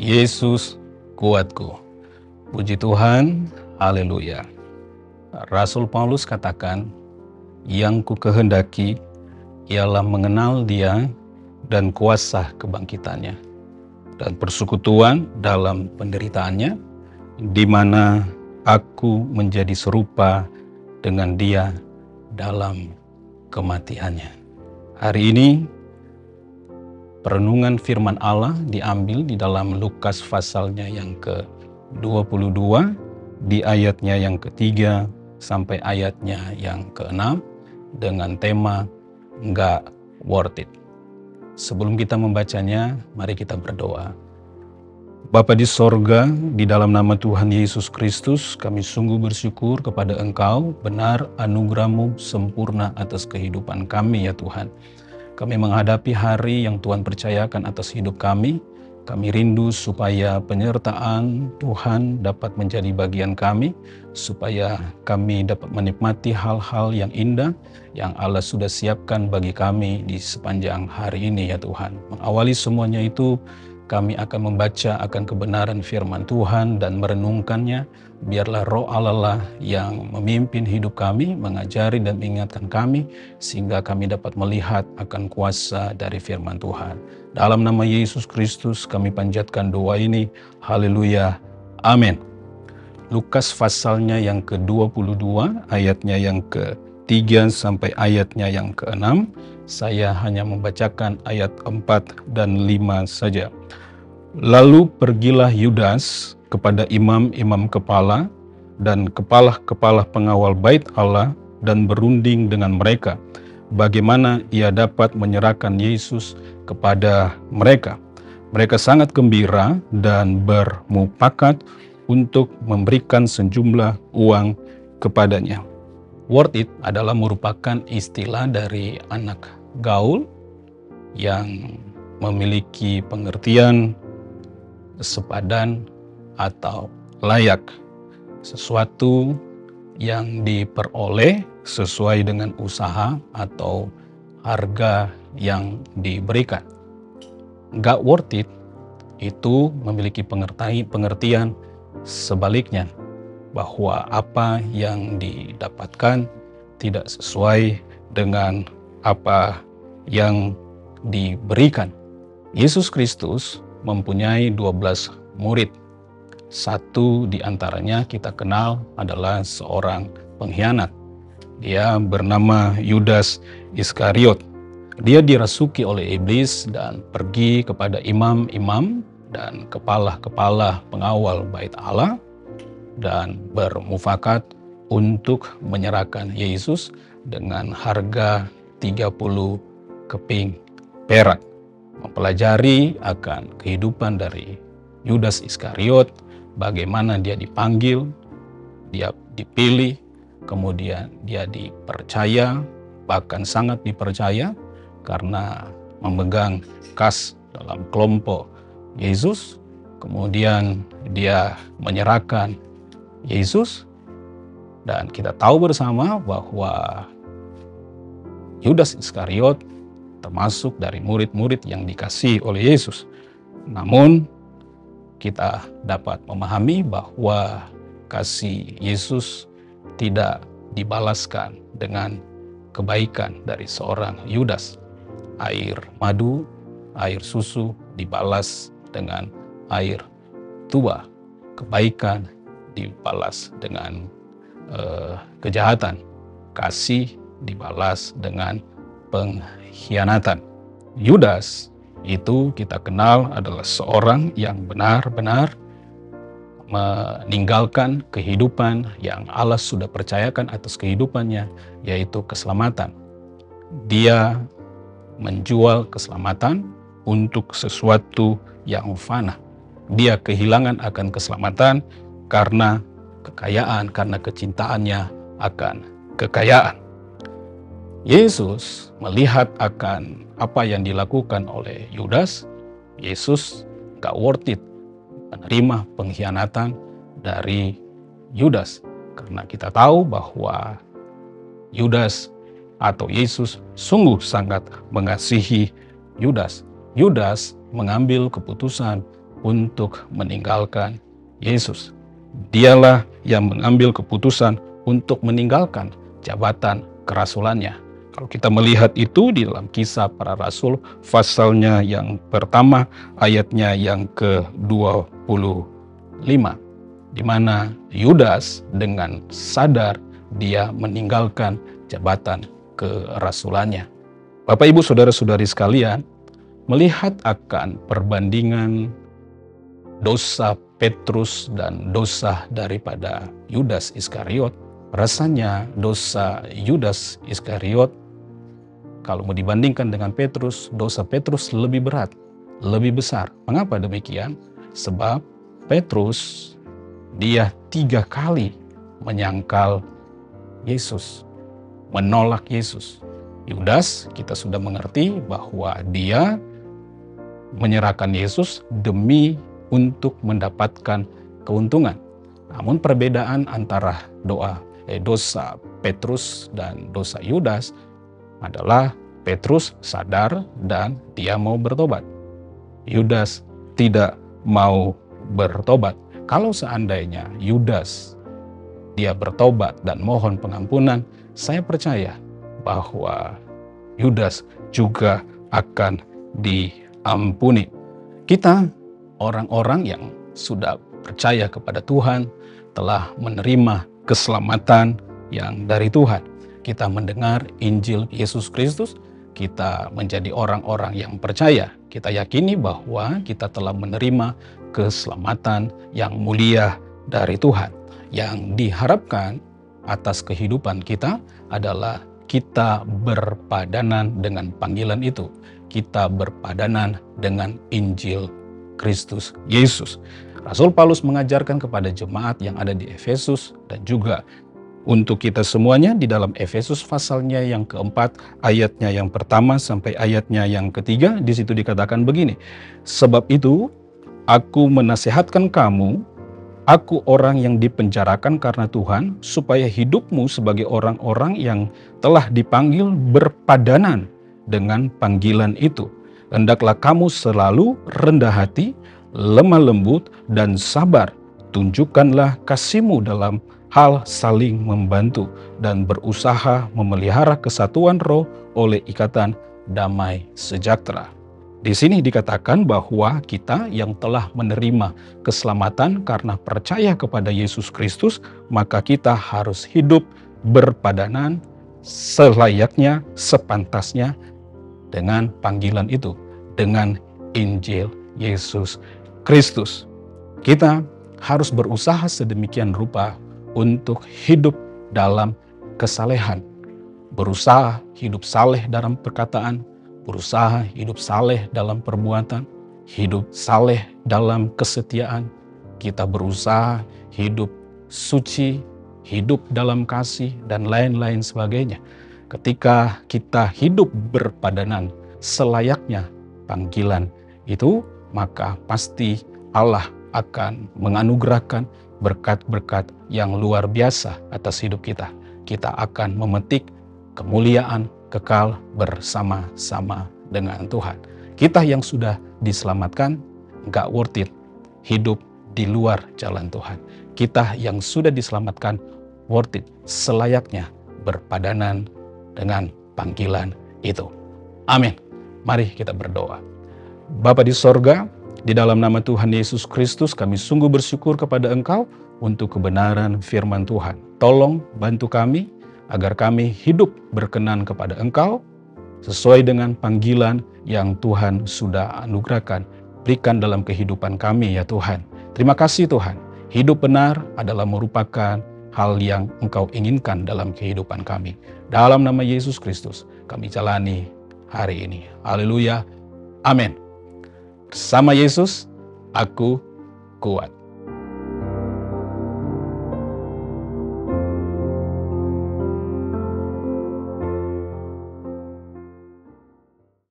Yesus kuatku. Puji Tuhan, haleluya. Rasul Paulus katakan, yang ku kehendaki ialah mengenal Dia dan kuasa kebangkitannya dan persekutuan dalam penderitaannya, di mana aku menjadi serupa dengan Dia dalam kematiannya. Hari ini perenungan firman Allah diambil di dalam Lukas pasalnya yang ke-22, di ayatnya yang ketiga sampai ayatnya yang ke-6 dengan tema nggak worth it. Sebelum kita membacanya, mari kita berdoa. Bapa di sorga, di dalam nama Tuhan Yesus Kristus, kami sungguh bersyukur kepada Engkau, benar anugerah-Mu sempurna atas kehidupan kami ya Tuhan. Kami menghadapi hari yang Tuhan percayakan atas hidup kami. Kami rindu supaya penyertaan Tuhan dapat menjadi bagian kami, supaya kami dapat menikmati hal-hal yang indah yang Allah sudah siapkan bagi kami di sepanjang hari ini ya Tuhan. Mengawali semuanya itu, kami akan membaca akan kebenaran firman Tuhan dan merenungkannya. Biarlah Roh Allah yang memimpin hidup kami, mengajari dan mengingatkan kami, sehingga kami dapat melihat akan kuasa dari firman Tuhan. Dalam nama Yesus Kristus kami panjatkan doa ini. Haleluya. Amin. Lukas pasalnya yang ke-22, ayatnya yang ke-3 sampai ayatnya yang ke-6. Saya hanya membacakan ayat 4 dan 5 saja. Lalu pergilah Yudas kepada imam-imam kepala dan kepala-kepala pengawal bait Allah dan berunding dengan mereka bagaimana ia dapat menyerahkan Yesus kepada mereka. Mereka sangat gembira dan bermufakat untuk memberikan sejumlah uang kepadanya. Worth it adalah merupakan istilah dari anak gaul yang memiliki pengertian sepadan atau layak, sesuatu yang diperoleh sesuai dengan usaha atau harga yang diberikan. Gak worth it itu memiliki pengertian sebaliknya, bahwa apa yang didapatkan tidak sesuai dengan apa yang diberikan. Yesus Kristus mempunyai 12 murid. Satu di antaranya kita kenal adalah seorang pengkhianat. Dia bernama Yudas Iskariot. Dia dirasuki oleh iblis dan pergi kepada imam-imam dan kepala-kepala pengawal bait Allah dan bermufakat untuk menyerahkan Yesus dengan harga 30 keping perak. Mempelajari akan kehidupan dari Yudas Iskariot, bagaimana dia dipanggil, dia dipilih, kemudian dia dipercaya, bahkan sangat dipercaya karena memegang kas dalam kelompok Yesus. Kemudian dia menyerahkan Yesus, dan kita tahu bersama bahwa Yudas Iskariot termasuk dari murid-murid yang dikasihi oleh Yesus. Namun kita dapat memahami bahwa kasih Yesus tidak dibalaskan dengan kebaikan dari seorang Yudas. Air madu, air susu dibalas dengan air tuba. Kebaikan dibalas dengan kejahatan. Kasih dibalas dengan pengkhianatan. Yudas itu kita kenal adalah seorang yang benar-benar meninggalkan kehidupan yang Allah sudah percayakan atas kehidupannya, yaitu keselamatan. Dia menjual keselamatan untuk sesuatu yang fana. Dia kehilangan akan keselamatan karena kekayaan, karena kecintaannya akan kekayaan. Yesus melihat akan apa yang dilakukan oleh Yudas. Yesus gak worth it menerima pengkhianatan dari Yudas, karena kita tahu bahwa Yudas atau Yesus sungguh sangat mengasihi Yudas. Yudas mengambil keputusan untuk meninggalkan Yesus. Dialah yang mengambil keputusan untuk meninggalkan jabatan kerasulannya. Kalau kita melihat itu di dalam Kisah Para Rasul, pasalnya yang pertama, ayatnya yang ke-25, di mana Yudas dengan sadar dia meninggalkan jabatan kerasulannya. Bapak, Ibu, Saudara-saudari sekalian, melihat akan perbandingan dosa Petrus dan dosa daripada Yudas Iskariot, rasanya dosa Yudas Iskariot, kalau mau dibandingkan dengan Petrus, dosa Petrus lebih berat, lebih besar. Mengapa demikian? Sebab Petrus, dia 3 kali menyangkal Yesus, menolak Yesus. Yudas, kita sudah mengerti bahwa dia menyerahkan Yesus demi untuk mendapatkan keuntungan. Namun perbedaan antara dosa Petrus dan dosa Yudas adalah Petrus sadar dan dia mau bertobat. Yudas tidak mau bertobat. Kalau seandainya Yudas dia bertobat dan mohon pengampunan, saya percaya bahwa Yudas juga akan diampuni. Kita orang-orang yang sudah percaya kepada Tuhan, telah menerima keselamatan yang dari Tuhan. Kita mendengar Injil Yesus Kristus, kita menjadi orang-orang yang percaya. Kita yakini bahwa kita telah menerima keselamatan yang mulia dari Tuhan. Yang diharapkan atas kehidupan kita adalah kita berpadanan dengan panggilan itu. Kita berpadanan dengan Injil Kristus Yesus. Rasul Paulus mengajarkan kepada jemaat yang ada di Efesus dan juga untuk kita semuanya di dalam Efesus pasalnya yang keempat, ayatnya yang pertama sampai ayatnya yang ketiga, di situ dikatakan begini, sebab itu aku menasihatkan kamu, aku orang yang dipenjarakan karena Tuhan, supaya hidupmu sebagai orang-orang yang telah dipanggil berpadanan dengan panggilan itu. Hendaklah kamu selalu rendah hati, lemah lembut, dan sabar. Tunjukkanlah kasihmu dalam hal saling membantu dan berusaha memelihara kesatuan roh oleh ikatan damai sejahtera. Di sini dikatakan bahwa kita yang telah menerima keselamatan karena percaya kepada Yesus Kristus, maka kita harus hidup berpadanan selayaknya, sepantasnya dengan panggilan itu, dengan Injil Yesus Kristus. Kita harus berusaha sedemikian rupa untuk hidup dalam kesalehan, berusaha hidup saleh dalam perkataan, berusaha hidup saleh dalam perbuatan, hidup saleh dalam kesetiaan. Kita berusaha hidup suci, hidup dalam kasih, dan lain-lain sebagainya. Ketika kita hidup berpadanan selayaknya panggilan itu, maka pasti Allah akan menganugerahkan berkat-berkat yang luar biasa atas hidup kita. Kita akan memetik kemuliaan kekal bersama-sama dengan Tuhan. Kita yang sudah diselamatkan, gak worth it hidup di luar jalan Tuhan. Kita yang sudah diselamatkan, worth it selayaknya berpadanan dengan panggilan itu. Amin. Mari kita berdoa. Bapa di sorga, di dalam nama Tuhan Yesus Kristus, kami sungguh bersyukur kepada Engkau untuk kebenaran firman Tuhan. Tolong bantu kami agar kami hidup berkenan kepada Engkau sesuai dengan panggilan yang Tuhan sudah anugerahkan. Berikan dalam kehidupan kami ya Tuhan. Terima kasih Tuhan. Hidup benar adalah merupakan hal yang Engkau inginkan dalam kehidupan kami. Dalam nama Yesus Kristus kami jalani hari ini. Haleluya. Amin. Bersama Yesus, aku kuat.